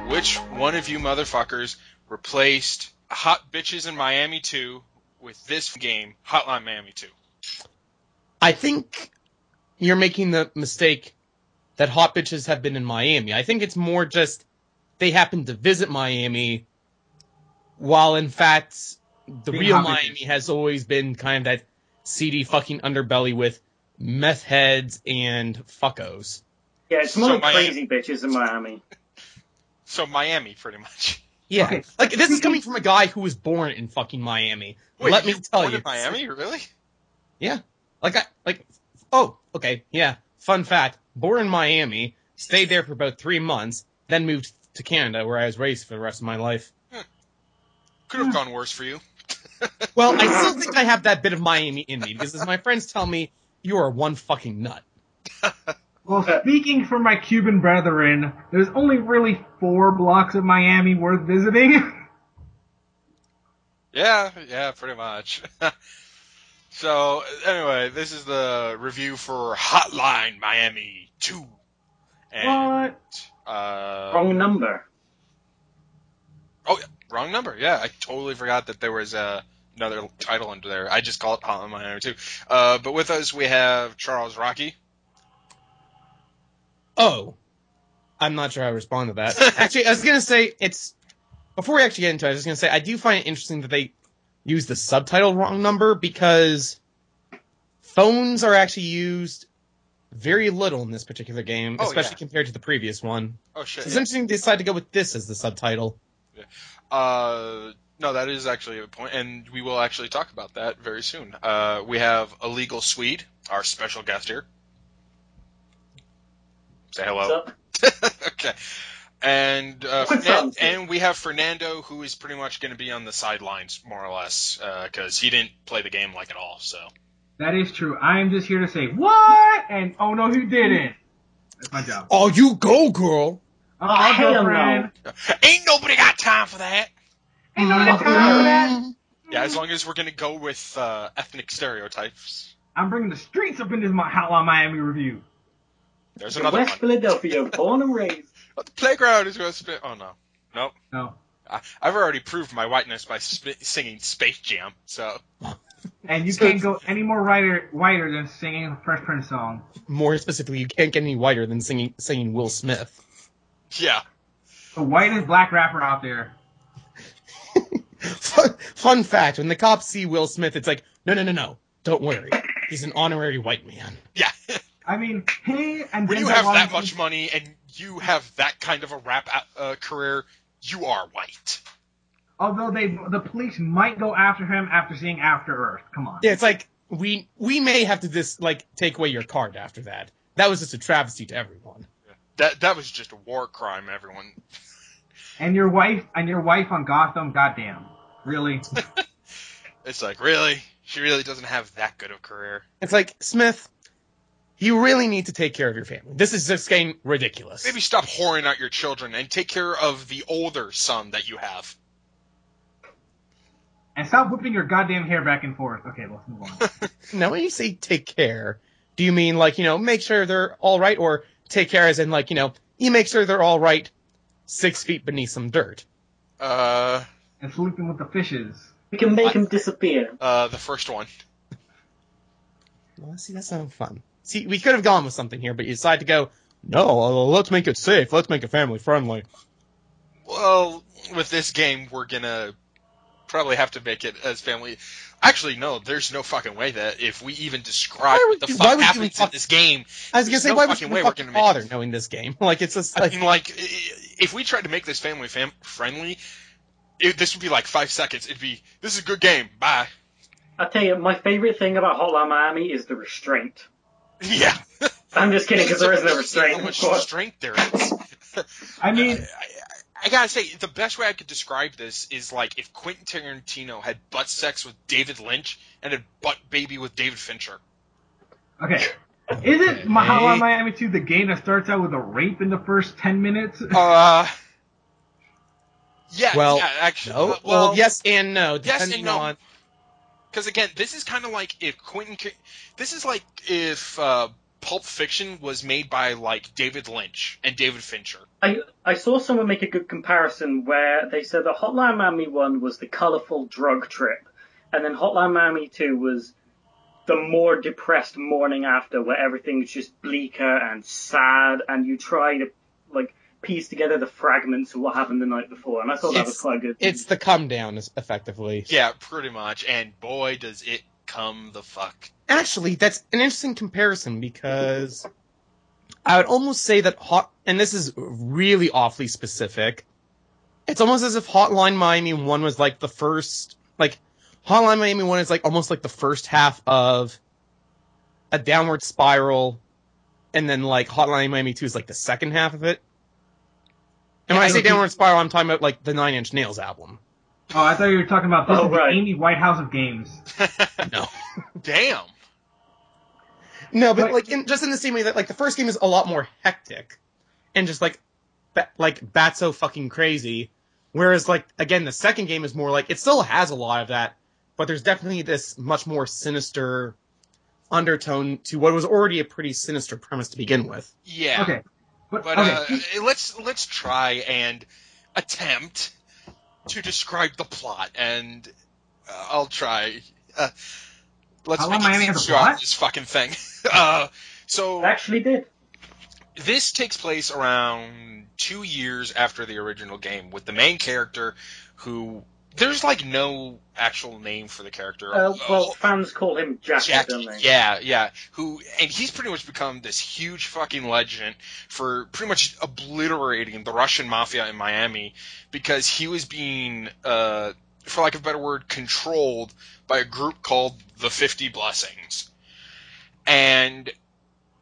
which one of you motherfuckers replaced Hot Bitches in Miami 2 with this game, Hotline Miami 2? I think you're making the mistake that hot bitches have been in Miami. I think it's more just they happen to visit Miami, while in fact the real Miami has always been kind of that seedy fucking underbelly with meth heads and fuckos. Yeah, it's more crazy bitches in Miami. So Miami, pretty much. Yeah, okay. Like this is coming from a guy who was born in fucking Miami. Wait, let me tell you, born in Miami, really? Yeah, oh, okay, yeah. Fun fact: born in Miami, stayed there for about 3 months, then moved to Canada, where I was raised for the rest of my life. Could have gone worse for you. Well, I still think I have that bit of Miami in me, because as my friends tell me, you are one fucking nut. Well, speaking for my Cuban brethren, there's only really 4 blocks of Miami worth visiting. Yeah, pretty much. So, anyway, this is the review for Hotline Miami 2. And, what? Wrong number. Oh, yeah, wrong number. Yeah, I totally forgot that there was another title under there. I just call it Hotline Miami 2. But with us, we have Charles Rocci. Oh. I'm not sure how to respond to that. Actually, I was going to say, before we actually get into it, I was going to say, I do find it interesting that they use the subtitle wrong number, because phones are actually used very little in this particular game, especially compared to the previous one. Oh, shit. So it's interesting they decided to go with this as the subtitle. Yeah. No, that is actually a point, and we will actually talk about that very soon. We have Illegal Swede, our special guest here. Say hello. What's up? Okay. And we have Fernando, who is pretty much going to be on the sidelines, more or less, because he didn't play the game like at all. So that is true. I am just here to say what, and oh no, he didn't. That's my job. Oh, you go, girl. Hell no. Ain't nobody got time for that. Ain't nobody got time for that. Yeah, as long as we're going to go with ethnic stereotypes. I'm bringing the streets up in this Hotline Miami review. There's another West one. Philadelphia, born and raised. The playground is going to spit. Oh, no. Nope. No. I've already proved my whiteness by singing Space Jam, so. And you can't go any more whiter than singing a Fresh Prince song. More specifically, you can't get any whiter than singing Will Smith. Yeah. The whitest black rapper out there. Fun fact, when the cops see Will Smith, it's like, no, don't worry. He's an honorary white man. Yeah. I mean, he and when you have that much money and you have that kind of a rap career, you are white. Although the police might go after him after seeing After Earth. Come on. Yeah, it's like we may have to take away your card after that. That was just a travesty to everyone. That was just a war crime, everyone. And your wife on Gotham, goddamn, really? It's like, really? She really doesn't have that good of a career. It's like, Smith, you really need to take care of your family. This is just getting ridiculous. Maybe stop whoring out your children and take care of the older son that you have. And stop whipping your goddamn hair back and forth. Okay, let's move on. Now, when you say take care, do you mean, make sure they're all right? Or take care as in, you make sure they're all right 6 feet beneath some dirt? And salute them with the fishes. We can make them disappear. The first one. Well, see, that's not fun. See, we could have gone with something here, but you decided to go, no, let's make it safe. Let's make it family friendly. Well, with this game, we're gonna probably have to make it as family. Actually, no, there's no fucking way that if we even describe what the fuck happens in this game, I was gonna say, why would you fucking bother knowing this game? It's just I mean, if we tried to make this family friendly, this would be 5 seconds. It'd be, this is a good game, bye. I'll tell you, my favorite thing about Hotline Miami is the restraint. Yeah. I'm just kidding, because there is no restraint. How much restraint there is. I mean, I gotta say, the best way I could describe this is if Quentin Tarantino had butt sex with David Lynch and had butt baby with David Fincher. Okay. Isn't Hotline Miami 2 the game that starts out with a rape in the first 10 minutes? Yeah. Well, yeah, actually. No. Well, yes and no. Yes and no. Because again, this is kind of like if Pulp Fiction was made by, like, David Lynch and David Fincher. I saw someone make a good comparison where they said that Hotline Miami 1 was the colourful drug trip, and then Hotline Miami 2 was the more depressed morning after, where everything's just bleaker and sad, and you try to, like, piece together the fragments of what happened the night before, and I thought that was quite good. It's the come down, effectively. Yeah, pretty much, and boy, does it come the fuck. Actually, that's an interesting comparison, because I would almost say that and this is really awfully specific, it's almost as if Hotline Miami 1 was like the first, like, Hotline Miami 1 is like almost like the first half of a downward spiral, and then like Hotline Miami 2 is like the second half of it. And when I say downward spiral, I'm talking about like the Nine Inch Nails album. Oh, I thought you were talking about this is the Amy Whitehouse of games. No. Damn. No, but like just in the same way that like the first game is a lot more hectic and just like batso fucking crazy, whereas like again the second game is more like it still has a lot of that, but there's definitely this much more sinister undertone to what was already a pretty sinister premise to begin with. Yeah. Okay. But let's try and attempt to describe the plot, and I'll try. Let's make Miami has a plot? this fucking thing. So It actually did. This takes place around 2 years after the original game, with the main character who there's like no actual name for the character. Well, fans call him Jackie, don't they? Yeah. And he's pretty much become this huge fucking legend for pretty much obliterating the Russian mafia in Miami, because he was being, for lack of a better word, controlled by a group called the 50 Blessings. And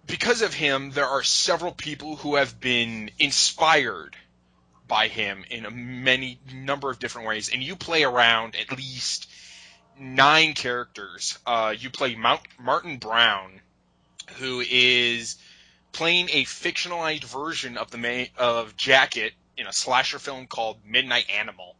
because of him, there are several people who have been inspired by him in a number of different ways, and you play around at least 9 characters. You play Martin Brown, who is playing a fictionalized version of Jacket in a slasher film called Midnight Animal.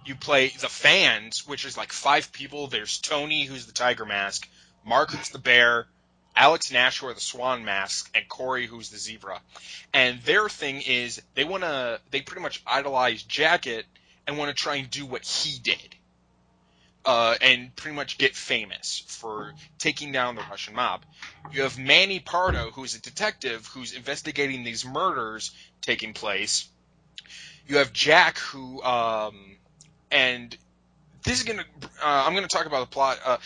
You play the Fans, which is like 5 people. There's Tony, who's the Tiger Mask, Mark, who's the Bear, Alex Nash, who are the Swan Mask, and Corey, who's the Zebra. And their thing is they pretty much idolize Jacket and want to try and do what he did. And pretty much get famous for taking down the Russian mob. You have Manny Pardo, who's a detective who's investigating these murders taking place. You have Jack, who, and this is I'm gonna talk about the plot.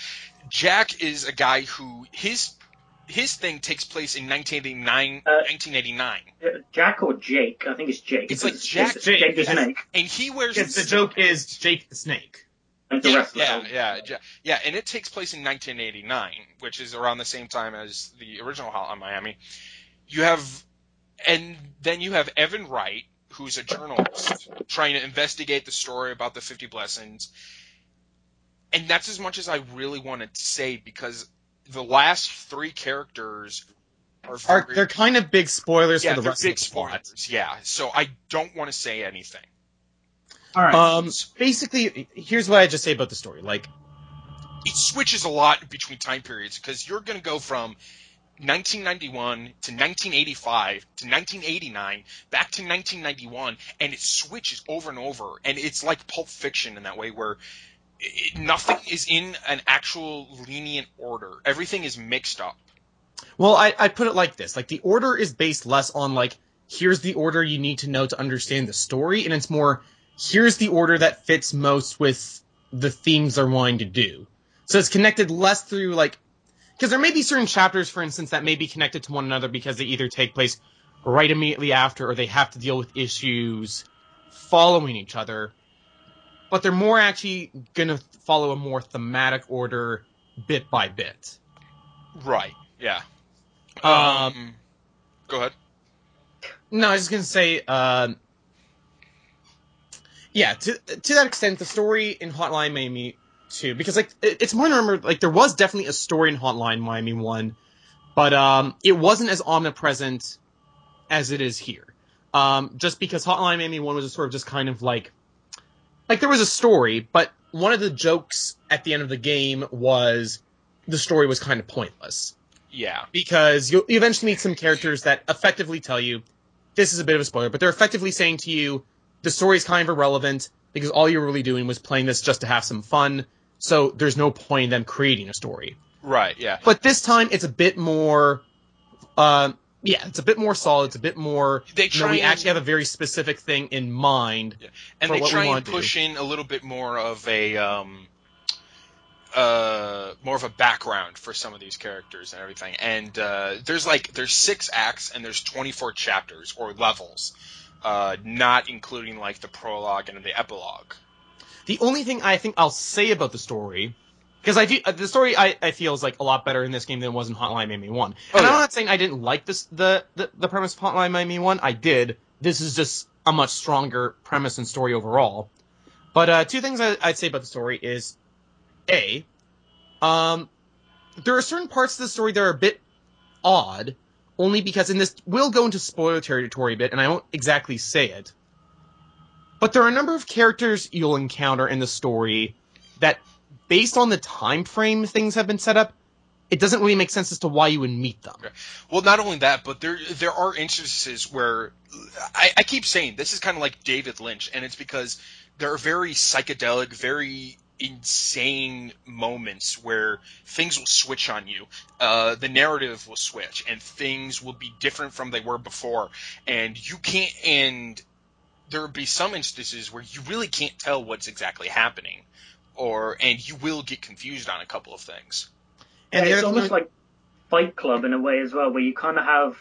Jack is a guy who his thing takes place in 1989. Jack or Jake? I think it's Jake. It's like Jack the Snake. And he wears the joke is Jake the Snake. Yeah, and it takes place in 1989, which is around the same time as the original Hotline Miami. And then you have Evan Wright, who's a journalist trying to investigate the story about the 50 Blessings. And that's as much as I really wanted to say, because the last 3 characters they're kind of big spoilers for the rest of the plot. Yeah, so I don't want to say anything. All right. Basically, here's what I just say about the story. Like, it switches a lot between time periods, because you're going to go from 1991 to 1985 to 1989 back to 1991, and it switches over and over, and it's like Pulp Fiction in that way, where nothing is in an actual lenient order. Everything is mixed up. Well, I put it like this. Like, the order is based less on, like, here's the order you need to know to understand the story, and it's more, here's the order that fits most with the themes they're wanting to do. So it's connected less through, like, because there may be certain chapters, for instance, that may be connected to one another because they either take place right immediately after or they have to deal with issues following each other. But they're more actually going to follow a more thematic order bit by bit. Right, yeah. Go ahead. No, I was just going to say, yeah, to that extent, the story in Hotline Miami 2, because, like, it's more to remember, like, there was definitely a story in Hotline Miami 1, but it wasn't as omnipresent as it is here. Just because Hotline Miami 1 was sort of just kind of like there was a story, but one of the jokes at the end of the game was the story was kind of pointless. Yeah. Because you eventually meet some characters that effectively tell you, this is a bit of a spoiler, but they're effectively saying to you, the story's kind of irrelevant because all you're really doing was playing this just to have some fun, so there's no point in them creating a story. Right, yeah. But this time, it's a bit more, it's a bit more solid, it's a bit more, we actually have a very specific thing in mind. Yeah. And for they what try we and want to push do. in a little bit more of a background for some of these characters and everything. And there's 6 acts and there's 24 chapters or levels, not including like the prologue and the epilogue. The only thing I think I'll say about the story, because the story I feel is like a lot better in this game than it was in Hotline Miami 1. And I'm not saying I didn't like the premise of Hotline Miami 1. I did. This is just a much stronger premise and story overall. But 2 things I'd say about the story is, A, there are certain parts of the story that are a bit odd, only because, and this will go into spoiler territory a bit, and I won't exactly say it, but there are a number of characters you'll encounter in the story that, based on the time frame things have been set up, it doesn't really make sense as to why you would meet them. Okay. Well, not only that, but there are instances where I keep saying this is kind of like David Lynch, and it's because there are very psychedelic, very insane moments where things will switch on you. The narrative will switch, and things will be different from they were before, and you can't. And there will be some instances where you really can't tell what's exactly happening, and you will get confused on a couple of things. And it's almost like Fight Club in a way as well, where you kind of have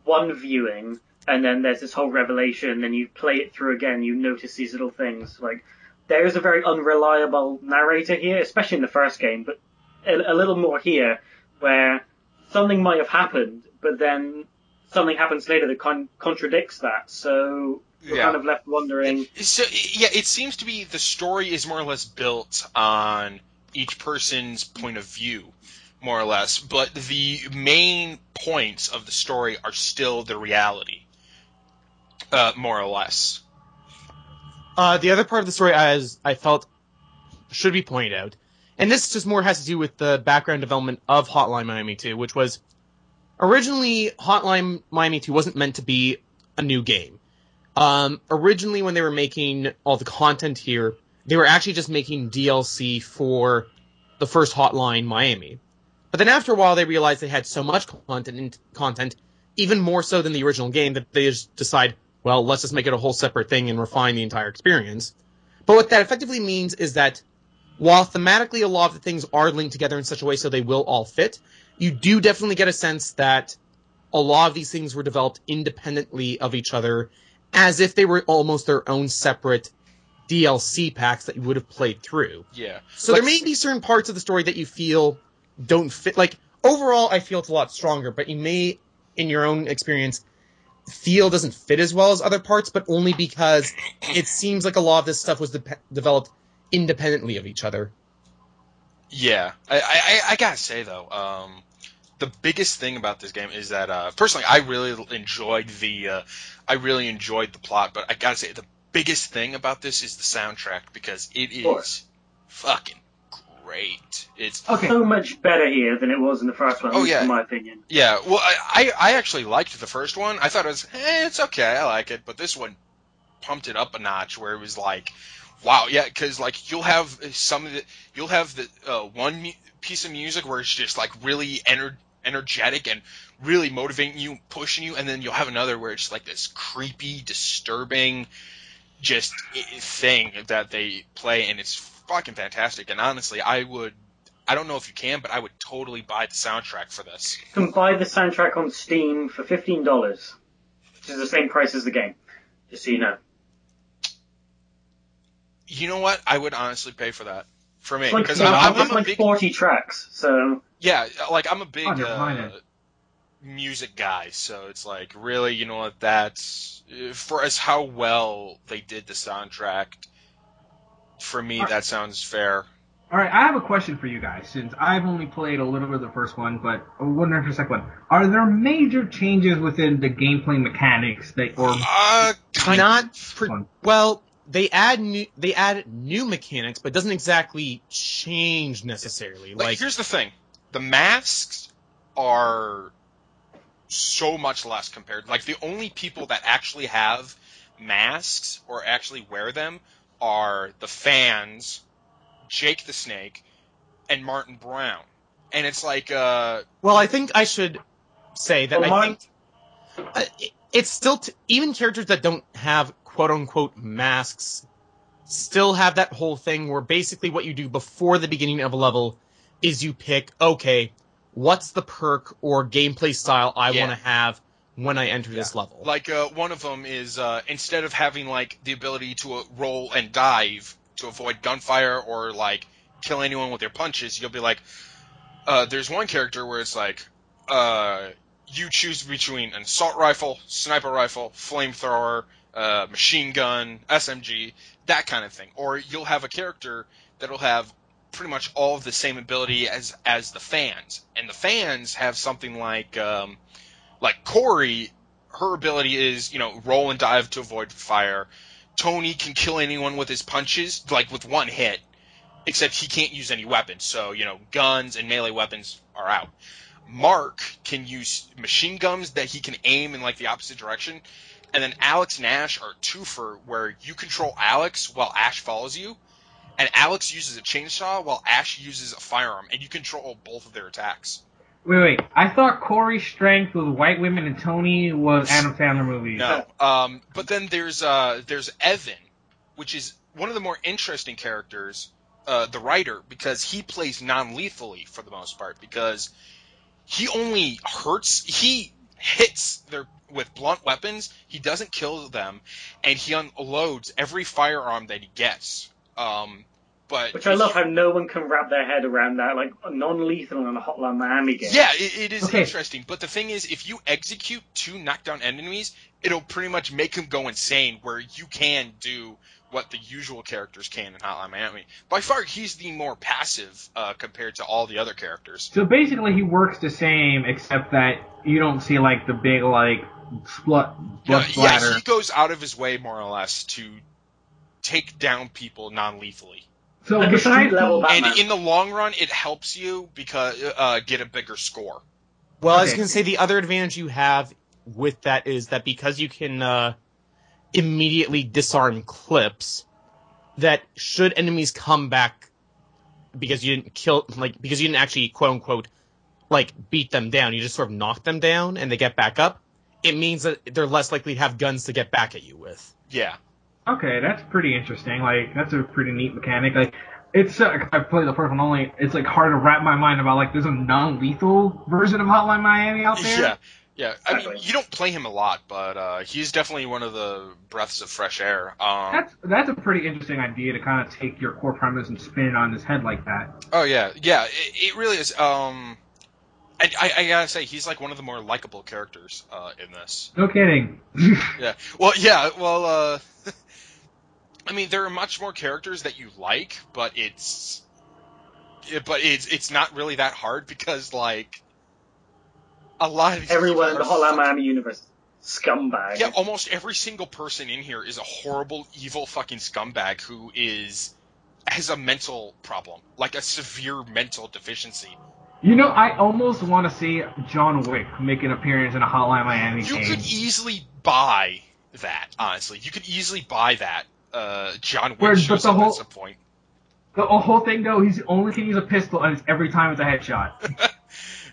one viewing, and then there's this whole revelation, then you play it through again, you notice these little things. Like, there is a very unreliable narrator here, especially in the first game, but a little more here, where something might have happened, but then something happens later that contradicts that, so you're kind of left wondering. So, yeah, it seems to be the story is more or less built on each person's point of view, more or less, but the main points of the story are still the reality, more or less. The other part of the story I felt should be pointed out, and this just more has to do with the background development of Hotline Miami 2, which was originally Hotline Miami 2 wasn't meant to be a new game. Originally, when they were making all the content here, they were actually just making DLC for the first Hotline Miami. But then after a while, they realized they had so much content, even more so than the original game, that they just decide, well, let's just make it a whole separate thing and refine the entire experience. But what that effectively means is that while thematically a lot of the things are linked together in such a way so they will all fit, you do definitely get a sense that a lot of these things were developed independently of each other, as if they were almost their own separate DLC packs that you would have played through. Yeah. So there may be certain parts of the story that you feel don't fit. Like, overall, I feel it's a lot stronger, but you may, in your own experience, feel doesn't fit as well as other parts, but only because it seems like a lot of this stuff was developed independently of each other. Yeah. I gotta say, though, the biggest thing about this game is that, personally, I really enjoyed the plot, but I gotta say, the biggest thing about this is the soundtrack, because it is fucking great. It's so much better here than it was in the first one, in my opinion. Yeah, well, I actually liked the first one. I thought it was, it's okay, I like it, but this one pumped it up a notch, where it was like, wow, yeah, because like you'll have the one piece of music where it's just like really energetic and really motivating you, pushing you, and then you'll have another where it's like this creepy, disturbing, just thing that they play, and it's fucking fantastic. And honestly, I don't know if you can, but I would totally buy the soundtrack for this. You can buy the soundtrack on Steam for $15, which is the same price as the game, just so you know. You know what? I would honestly pay for that. For me, because I'm a big 40 tracks, so yeah, like I'm a big music guy, so it's like really, you know what? That's for as how well they did the soundtrack. For me, that sounds fair. All right, I have a question for you guys, since I've only played a little bit of the first one, but I wonder for the second one. Are there major changes within the gameplay mechanics well, they add new mechanics, but it doesn't exactly change necessarily. Like, here's the thing: the masks are so much less compared. Like, the only people that actually have masks or actually wear them are the fans, Jake the Snake, and Martin Brown. And it's like, Well, I think I should say that Well, I think it's still even characters that don't have quote unquote masks still have that whole thing where basically what you do before the beginning of a level is you pick, okay, what's the perk or gameplay style I want to have when I enter this level. Like, one of them is, instead of having, like, the ability to roll and dive to avoid gunfire or, like, kill anyone with your punches, you'll be like, there's one character where it's like, you choose between an assault rifle, sniper rifle, flamethrower, machine gun, SMG, that kind of thing. Or you'll have a character that'll have pretty much all of the same ability as the fans. And the fans have something like Corey, her ability is, roll and dive to avoid fire. Tony can kill anyone with his punches, like with one hit, except he can't use any weapons. So, guns and melee weapons are out. Mark can use machine guns that he can aim in, like, the opposite direction. And then Alex and Ash are twofer, where you control Alex while Ash follows you. And Alex uses a chainsaw while Ash uses a firearm. And you control both of their attacks. Wait. I thought Corey's strength was white women and Tony was Adam Sandler movies. No. But then there's Evan, which is one of the more interesting characters, the writer, because he plays non-lethally for the most part, because he only he hits with blunt weapons, he doesn't kill them, and he unloads every firearm that he gets. Which I love how no one can wrap their head around that, like, non-lethal in a Hotline Miami game. Yeah, it is interesting, but the thing is, if you execute 2 knockdown enemies, it'll pretty much make them go insane, where you can do what the usual characters can in Hotline Miami. By far, he's the more passive compared to all the other characters. So basically, he works the same, except that you don't see, like, the big, like, blood splatter. Yeah, he goes out of his way, more or less, to take down people non-lethally. So like and in the long run, it helps you because get a bigger score. Well, I was going to say the other advantage you have with that is that because you can immediately disarm clips, that should enemies come back because you didn't actually quote unquote like beat them down, you just sort of knock them down and they get back up, it means that they're less likely to have guns to get back at you with. Yeah. Okay, that's pretty interesting. Like, that's a pretty neat mechanic. Like, it's I've played the first one only. It's like hard to wrap my mind about, like, there's a non-lethal version of Hotline Miami out there. Yeah. I mean, you don't play him a lot, but he's definitely one of the breaths of fresh air. That's a pretty interesting idea to kind of take your core premise and spin it on his head like that. Oh yeah, it really is. I gotta say, he's like one of the more likable characters in this. No kidding. Yeah. Well, I mean, there are much more characters that you like, but it's not really that hard because, like, a lot of these everyone in the Hotline Miami universe scumbag. Yeah, almost every single person in here is a horrible, evil fucking scumbag who has a mental problem, like a severe mental deficiency. I almost want to see John Wick make an appearance in a Hotline Miami game. You could easily buy that, honestly. You could easily buy that. John Wick shows up at some point. The whole thing, though, he's only can use a pistol, and every time it's a headshot.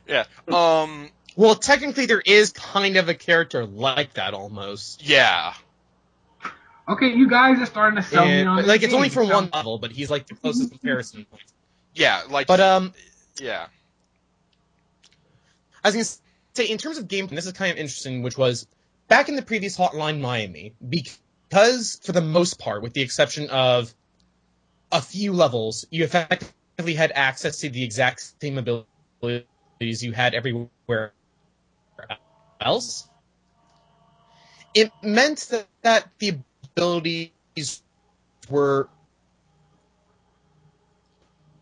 Yeah. Well, technically, there is kind of a character like that, almost. Yeah. Okay, you guys are starting to sell me on this. Like, it's only for one level, but he's, like, the closest comparison point. Yeah, like... But, yeah. I was going to say, in terms of gameplay, this is kind of interesting, which was, back in the previous Hotline Miami, because, for the most part, with the exception of a few levels, you effectively had access to the exact same abilities you had everywhere else. It meant that the abilities were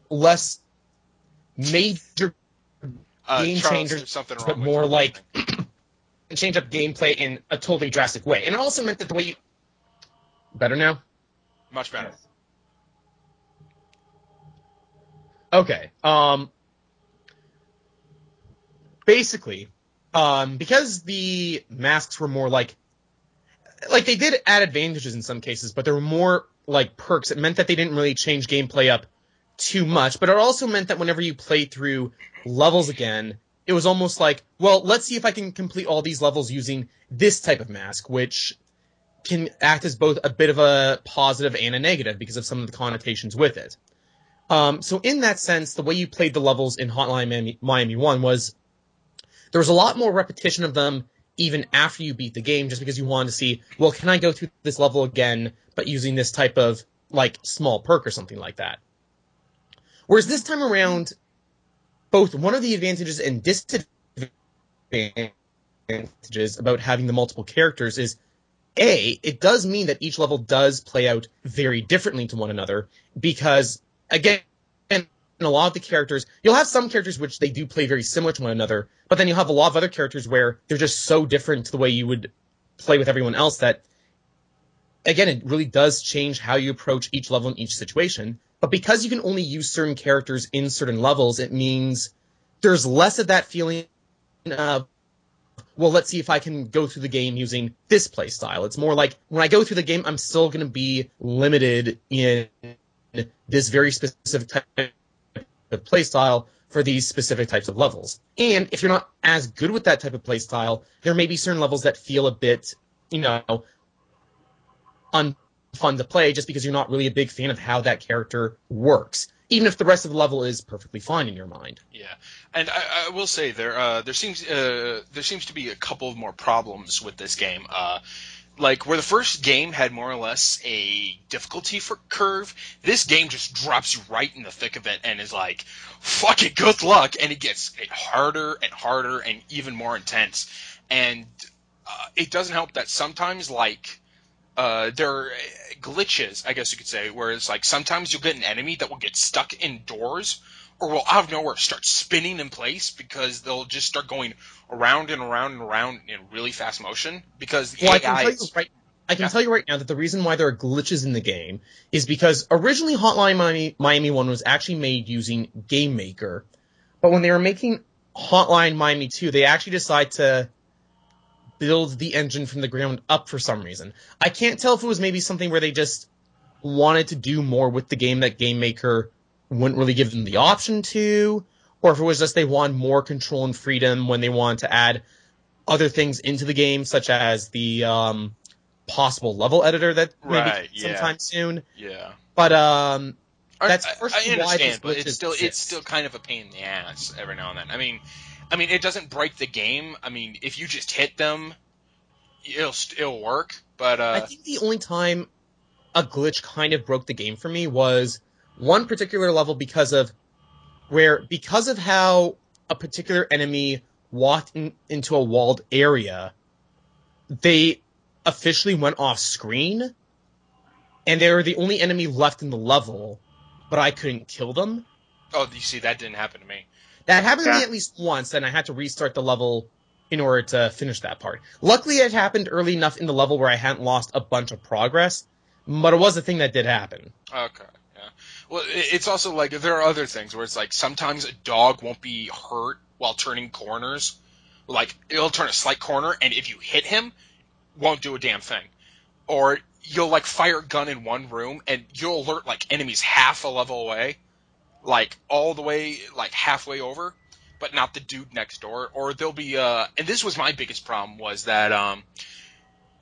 less major game changers, but more like change up gameplay in a totally drastic way. And it also meant that the way you... Better now? Much better. Okay. basically, because the masks were more like they did add advantages in some cases, but there were more like perks. It meant that they didn't really change gameplay up too much, but it also meant that whenever you play through levels again, it was almost like, well, let's see if I can complete all these levels using this type of mask, which can act as both a bit of a positive and a negative because of some of the connotations with it. So in that sense, the way you played the levels in Hotline Miami 1 was there was a lot more repetition of them even after you beat the game, just because you wanted to see, well, can I go through this level again, but using this type of, like, small perk or something like that. Whereas this time around, both one of the advantages and disadvantages about having the multiple characters is, A, it does mean that each level does play out very differently to one another, because, again, in a lot of the characters, you'll have some characters which they do play very similar to one another, but then you'll have a lot of other characters where they're just so different to the way you would play with everyone else that, again, it really does change how you approach each level in each situation. But because you can only use certain characters in certain levels, it means there's less of that feeling of, well, let's see if I can go through the game using this playstyle. It's more like, when I go through the game, I'm still going to be limited in this very specific type of playstyle for these specific types of levels. And if you're not as good with that type of playstyle, there may be certain levels that feel a bit, unfun to play just because you're not really a big fan of how that character works, even if the rest of the level is perfectly fine in your mind. Yeah, and I will say there seems to be a couple of more problems with this game. Like, where the first game had more or less a difficulty curve, this game just drops you right in the thick of it and is like, fuck it, good luck, and it gets harder and harder and even more intense. And it doesn't help that sometimes, like, there are glitches, I guess you could say, where it's like sometimes you'll get an enemy that will get stuck indoors or will out of nowhere start spinning in place because they'll just start going around and around and around in really fast motion because the AI I can tell you right now that the reason why there are glitches in the game is because originally Hotline Miami 1 was actually made using Game Maker, but when they were making Hotline Miami 2, they actually decided to build the engine from the ground up for some reason. I can't tell if it was maybe something where they just wanted to do more with the game that Game Maker wouldn't really give them the option to, or if it was just they wanted more control and freedom when they wanted to add other things into the game, such as the possible level editor that maybe sometime soon. Yeah. But that's I understand, but it's still kind of a pain in the ass every now and then. I mean, it doesn't break the game. I mean, if you just hit them, it'll work. But I think the only time a glitch kind of broke the game for me was one particular level because of how a particular enemy walked into a walled area, they officially went off screen, and they were the only enemy left in the level, but I couldn't kill them. Oh, you see, that didn't happen to me. That happened to me at least once, and I had to restart the level in order to finish that part. Luckily, it happened early enough in the level where I hadn't lost a bunch of progress, but it was a thing that did happen. Okay, yeah. Well, it's also like, there are other things where it's like, sometimes a dog won't be hurt while turning corners. Like, it'll turn a slight corner, and if you hit him, won't do a damn thing. Or you'll, like, fire a gun in one room, and you'll alert, like, enemies half a level away. Like, all the way, like, halfway over, but not the dude next door. Or there'll be, and this was my biggest problem, was that,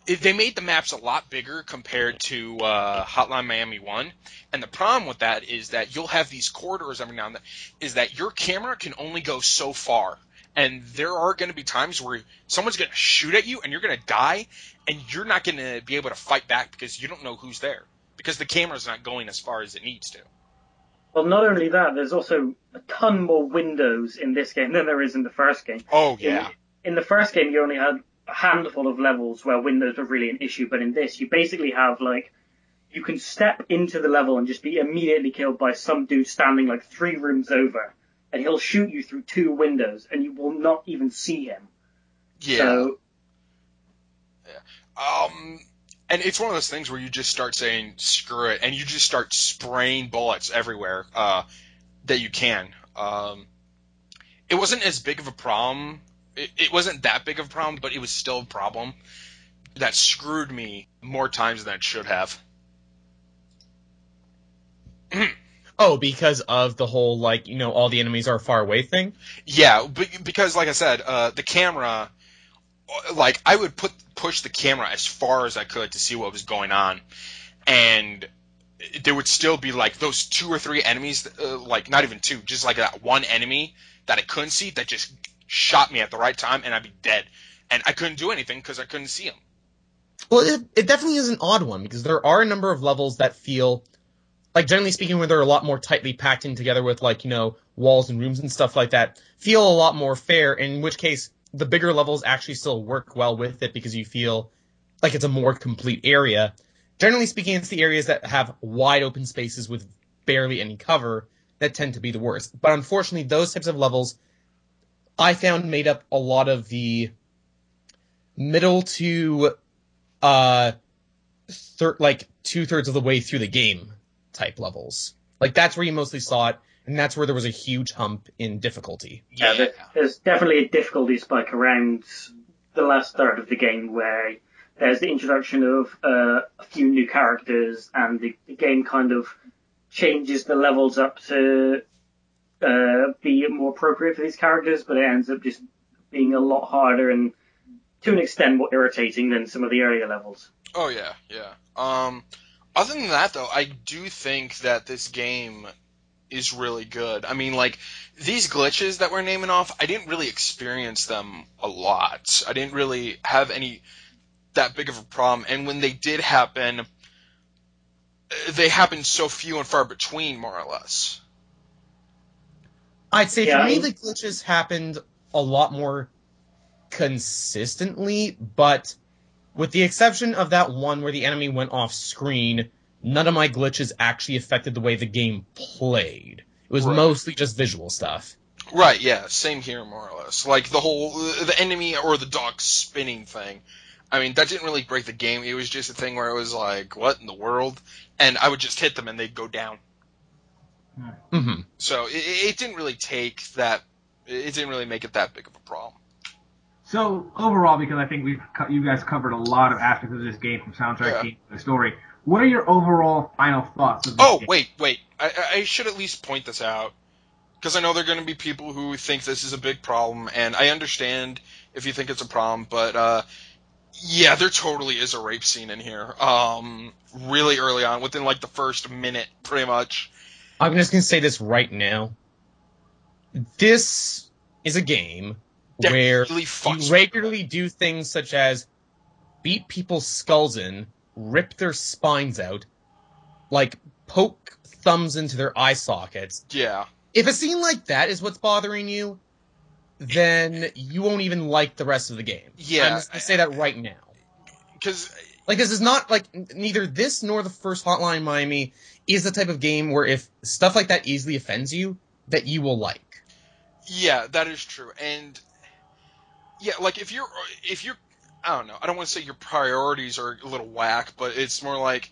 they made the maps a lot bigger compared to, Hotline Miami 1. And the problem with that is that you'll have these corridors every now and then, is that your camera can only go so far. And there are going to be times where someone's going to shoot at you, and you're going to die, and you're not going to be able to fight back because you don't know who's there. Because the camera's not going as far as it needs to. Well, not only that, there's also a ton more windows in this game than there is in the first game. Oh, yeah. In the first game, you only had a handful of levels where windows were really an issue, but in this, you basically have, like, you can step into the level and just be immediately killed by some dude standing, like, 3 rooms over, and he'll shoot you through 2 windows, and you will not even see him. Yeah. So, and it's one of those things where you just start saying, screw it, and you just start spraying bullets everywhere that you can. it wasn't as big of a problem. It wasn't that big of a problem, but it was still a problem that screwed me more times than it should have. Oh, because of the whole, like, all the enemies are far away thing? Yeah, because like I said, the camera, like, I would push the camera as far as I could to see what was going on, and there would still be, like, those 2 or 3 enemies, like, not even 2, just, like, that one enemy that I couldn't see that just shot me at the right time, and I'd be dead. And I couldn't do anything because I couldn't see him. Well, it definitely is an odd one, because there are a number of levels that feel, like, generally speaking, where they're a lot more tightly packed in together with, like, walls and rooms and stuff like that, feel a lot more fair, in which case the bigger levels actually still work well with it because you feel like it's a more complete area. Generally speaking, it's the areas that have wide open spaces with barely any cover that tend to be the worst. But unfortunately, those types of levels I found made up a lot of the middle to like 2/3 of the way through the game type levels. Like, that's where you mostly saw it, and that's where there was a huge hump in difficulty. Yeah, there's definitely a difficulty spike around the last third of the game where there's the introduction of a few new characters, and the game kind of changes the levels up to be more appropriate for these characters, but it ends up just being a lot harder and, to an extent, more irritating than some of the earlier levels. Oh, yeah, yeah. Other than that, though, I do think that this game is really good. I mean, like, these glitches that we're naming off, I didn't really experience them a lot. I didn't really have any that big of a problem, and when they did happen, they happened so few and far between, more or less. I'd say for me, the glitches happened a lot more consistently, but with the exception of that one where the enemy went off screen, none of my glitches actually affected the way the game played. It was mostly just visual stuff. Right, yeah, same here, more or less. Like, the enemy or the dog spinning thing, I mean, that didn't really break the game. It was just a thing where it was like, what in the world? And I would just hit them and they'd go down. Mm-hmm. So it didn't really it didn't really make it that big of a problem. So, overall, because I think you guys covered a lot of aspects of this game, from soundtrack to the story, what are your overall final thoughts of this game? Wait. I should at least point this out, because I know there are going to be people who think this is a big problem, and I understand if you think it's a problem, but, yeah, there totally is a rape scene in here. Really early on, within, like, the first minute, pretty much. I'm just going to say this right now. This is a game where you regularly do things such as beat people's skulls in, rip their spines out, like, poke thumbs into their eye sockets. Yeah. If a scene like that is what's bothering you, then you won't even like the rest of the game. Yeah. I'm just going to say that right now. Because, like, this is not, like, neither this nor the first Hotline Miami is the type of game where if stuff like that easily offends you, that you will like. Yeah, that is true. And, yeah, like, if you're, I don't know, I don't want to say your priorities are a little whack, but it's more like,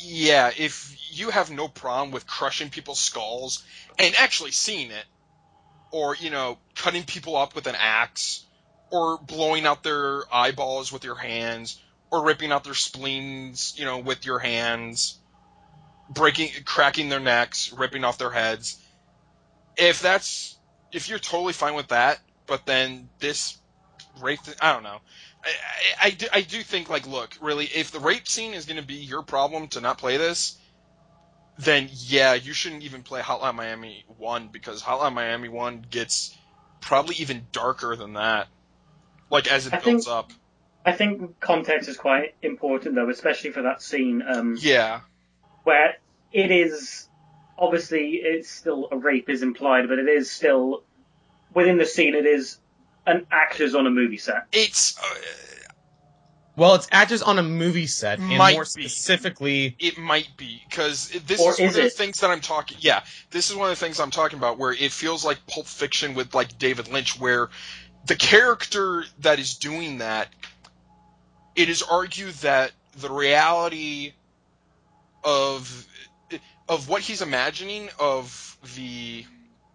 yeah, if you have no problem with crushing people's skulls and actually seeing it, or, cutting people up with an axe, or blowing out their eyeballs with your hands, or ripping out their spleens, with your hands, cracking their necks, ripping off their heads, if you're totally fine with that, but then this rape, I don't know. I do think, like, look, really, if the rape scene is going to be your problem to not play this, then yeah, you shouldn't even play Hotline Miami 1, because Hotline Miami 1 gets probably even darker than that, like, as it builds up. I think context is quite important, though, especially for that scene. Yeah. Where it is, obviously, it's still a rape is implied, but it is still, within the scene, it is an actors on a movie set. It's... well, it's actors on a movie set, and more specifically... It might be, because this is one of the things that I'm talking... Yeah, this is one of the things I'm talking about, where it feels like Pulp Fiction with, like, David Lynch, where the character that is doing that, it is argued that the reality of what he's imagining of the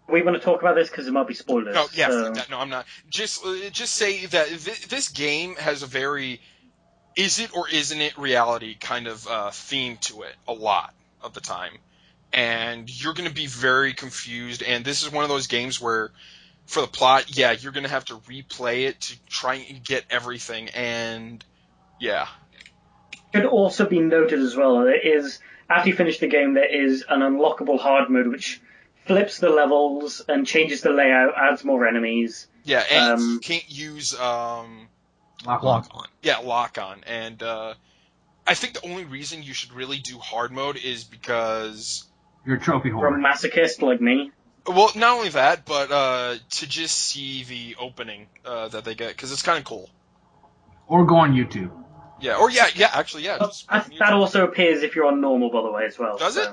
We want to talk about this because it might be spoilers. No, yeah, so... no, I'm not. Just say that this game has a very is it or isn't it reality kind of theme to it a lot of the time. And you're going to be very confused, and this is one of those games where, for the plot, yeah, you're going to have to replay it to try and get everything, and yeah. It could also be noted as well, there is, after you finish the game, there is an unlockable hard mode, which flips the levels and changes the layout, adds more enemies. Yeah, and you can't use... Lock on. Yeah, lock on. And I think the only reason you should really do hard mode is because... You're a trophy You're whore. a masochist like me. Well, not only that, but to just see the opening that they get, because it's kind of cool. Or go on YouTube. Yeah, or actually. Just That also appears if you're on normal, by the way, as well. Does it?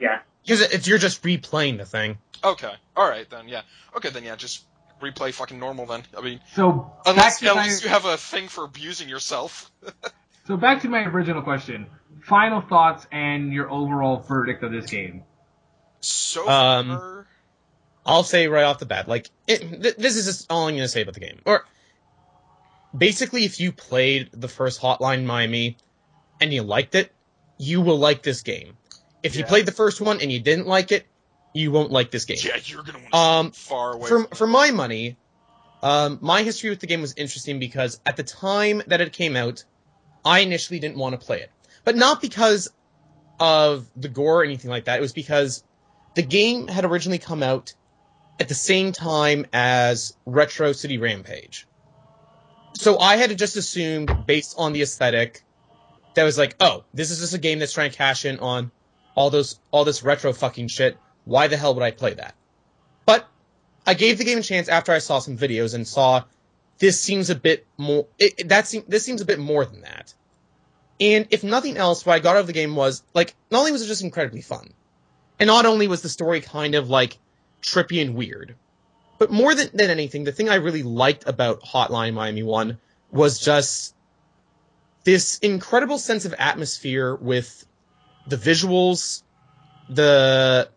Yeah. Because if you're just replaying the thing. Okay, alright then, yeah. Okay, then yeah, just replay fucking normal then. I mean, So unless you have a thing for abusing yourself. So back to my original question. Final thoughts and your overall verdict of this game. So far... I'll say right off the bat, like, this is just all I'm going to say about the game. Or, basically, if you played the first Hotline Miami and you liked it, you will like this game. If you played the first one and you didn't like it, you won't like this game. Yeah, you're going to want to stay far away for my money, my history with the game was interesting because at the time that it came out, I initially didn't want to play it. But not because of the gore or anything like that. It was because the game had originally come out at the same time as Retro City Rampage. So I had just assumed, based on the aesthetic, that was like, oh, this is just a game that's trying to cash in on all this retro fucking shit. Why the hell would I play that? But I gave the game a chance after I saw some videos and saw this seems a bit more. This seems a bit more than that. And if nothing else, what I got out of the game was, like, not only was it just incredibly fun, and not only was the story kind of, like, trippy and weird, but more than anything, the thing I really liked about Hotline Miami 1 was just this incredible sense of atmosphere with the visuals, the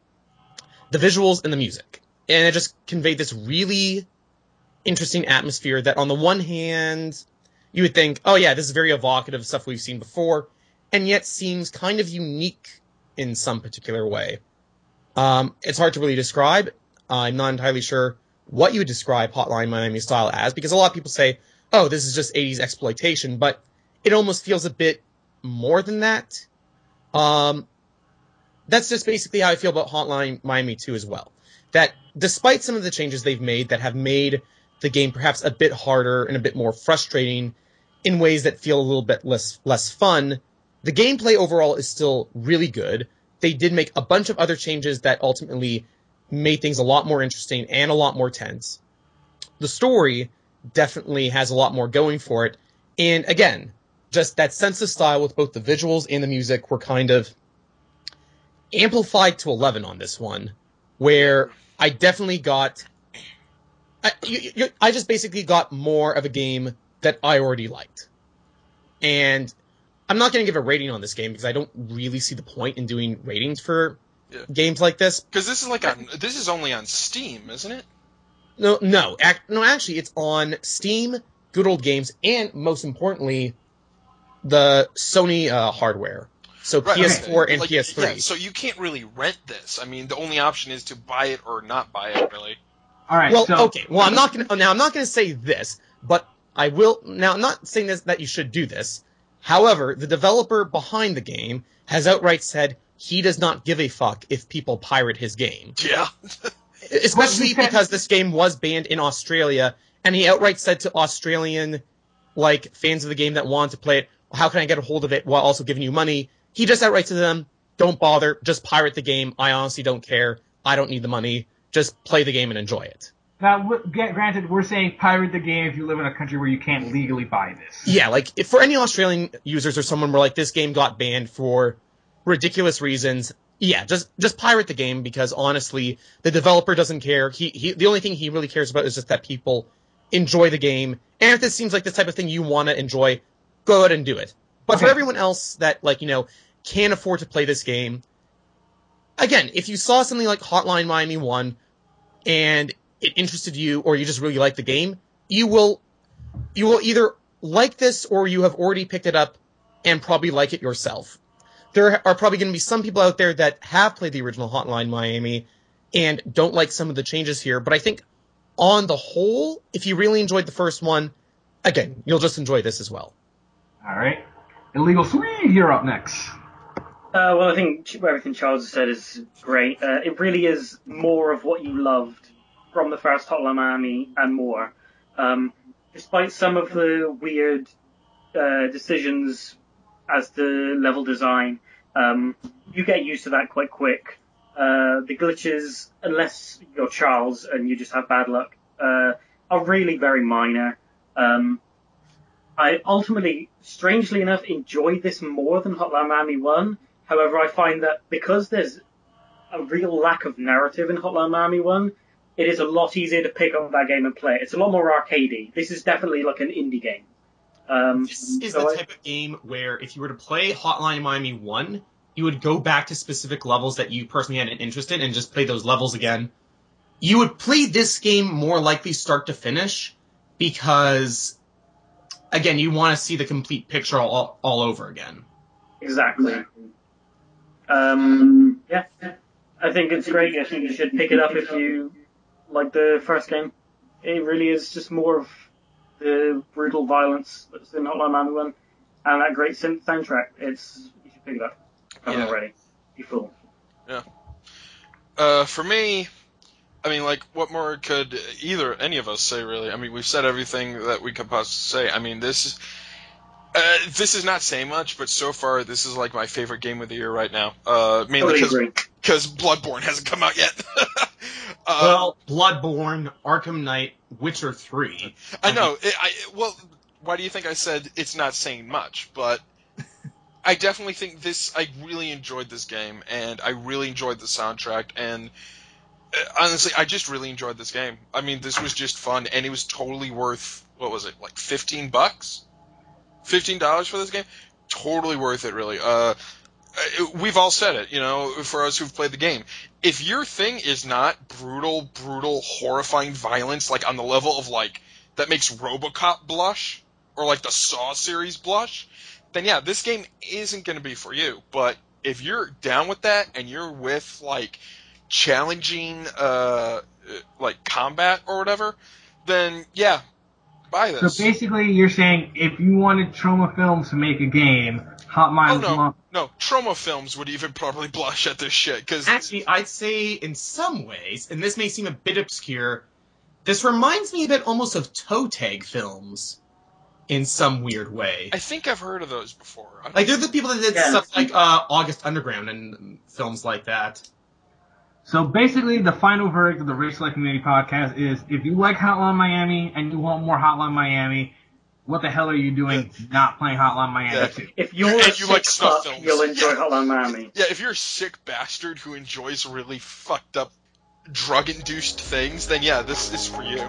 visuals and the music. And it just conveyed this really interesting atmosphere that on the one hand, you would think, oh yeah, this is very evocative of stuff we've seen before, and yet seems kind of unique in some particular way. It's hard to really describe. I'm not entirely sure what you would describe Hotline Miami style as, because a lot of people say, oh, this is just 80s exploitation, but it almost feels a bit more than that. That's just basically how I feel about Hotline Miami 2 as well. That despite some of the changes they've made that have made the game perhaps a bit harder and a bit more frustrating in ways that feel a little bit less fun, the gameplay overall is still really good. They did make a bunch of other changes that ultimately made things a lot more interesting and a lot more tense. The story definitely has a lot more going for it. And again, just that sense of style with both the visuals and the music were kind of amplified to 11 on this one, where I definitely got... I just basically got more of a game that I already liked. And I'm not going to give a rating on this game because I don't really see the point in doing ratings for games like this. Because this is only on Steam, isn't it? No, actually, it's on Steam, Good Old Games, and most importantly, the Sony hardware. So right, PS4 and like, PS3. Yeah, so you can't really rent this. I mean, the only option is to buy it or not buy it, really. All right. Well, so... okay. Well, I'm not gonna say this, but I will. Now, I'm not saying this that you should do this. However, the developer behind the game has outright said he does not give a fuck if people pirate his game. Yeah. Especially because this game was banned in Australia, and he outright said to Australian, like, fans of the game that wanted to play it, how can I get a hold of it while also giving you money? He just outright said to them, don't bother, just pirate the game. I honestly don't care. I don't need the money. Just play the game and enjoy it. Now, granted, we're saying pirate the game if you live in a country where you can't legally buy this. Yeah, like, if for any Australian users or someone where, like, this game got banned for ridiculous reasons, yeah, just pirate the game because, honestly, the developer doesn't care. The only thing he really cares about is just that people enjoy the game. And if this seems like the type of thing you want to enjoy, go ahead and do it. But for everyone else that, like, can't afford to play this game, again, if you saw something like Hotline Miami 1, and it interested you, or you just really like the game, you will either like this, or you have already picked it up and probably like it yourself. There are probably going to be some people out there that have played the original Hotline Miami and don't like some of the changes here, but I think on the whole, if you really enjoyed the first one, again, you'll just enjoy this as well. All right. Illegal Swede, you're up next. Well, I think everything Charles has said is great. It really is more of what you loved from the first Hotline Miami and more. Despite some of the weird decisions as to level design, you get used to that quite quick. The glitches, unless you're Charles and you just have bad luck, are really very minor. I ultimately, strangely enough, enjoyed this more than Hotline Miami 1. However, I find that because there's a real lack of narrative in Hotline Miami 1, it is a lot easier to pick up that game and play it. It's a lot more arcadey. This is definitely like an indie game. This is the type of game where if you were to play Hotline Miami 1, you would go back to specific levels that you personally had an interest in and just play those levels again. You would play this game more likely start to finish because, again, you want to see the complete picture all over again. Exactly. Yeah. I think it's great. I think you should pick it up if you like the first game. It really is just more of the brutal violence that's in Hotline Miami 1 and that great synth soundtrack. You should pick it up. If you haven't already. You fool. Yeah. For me, I mean, like, what more could any of us say, really? I mean, we've said everything that we could possibly say. I mean, this is not saying much, but so far, this is, like, my favorite game of the year right now. Mainly because Bloodborne hasn't come out yet. Well, Bloodborne, Arkham Knight, Witcher 3. I know. Well, why do you think I said it's not saying much? But I definitely think I really enjoyed this game, and I really enjoyed the soundtrack, and honestly, I just really enjoyed this game. I mean, this was just fun, and it was totally worth, what was it, like $15? $15 for this game? Totally worth it, really. We've all said it, for us who've played the game. If your thing is not brutal, horrifying violence, like on the level of, like, that makes RoboCop blush, or like the Saw series blush, then yeah, this game isn't going to be for you. But if you're down with that, and you're with, like, challenging, like, combat or whatever, then yeah, buy this. So basically, you're saying if you wanted Trauma Films to make a game, No, Trauma Films would even probably blush at this shit. Cause actually, I'd say in some ways, and this may seem a bit obscure, this reminds me a bit almost of Toe Tag Films in some weird way. I think I've heard of those before. Like, they're the people that did stuff like August Underground and films like that. So basically, the final verdict of the Race Select Community podcast is, if you like Hotline Miami and you want more Hotline Miami, what the hell are you doing not playing Hotline Miami 2? If you're a sick fuck, you'll enjoy Hotline Miami. Yeah, if you're a sick bastard who enjoys really fucked up, drug-induced things, then yeah, this is for you.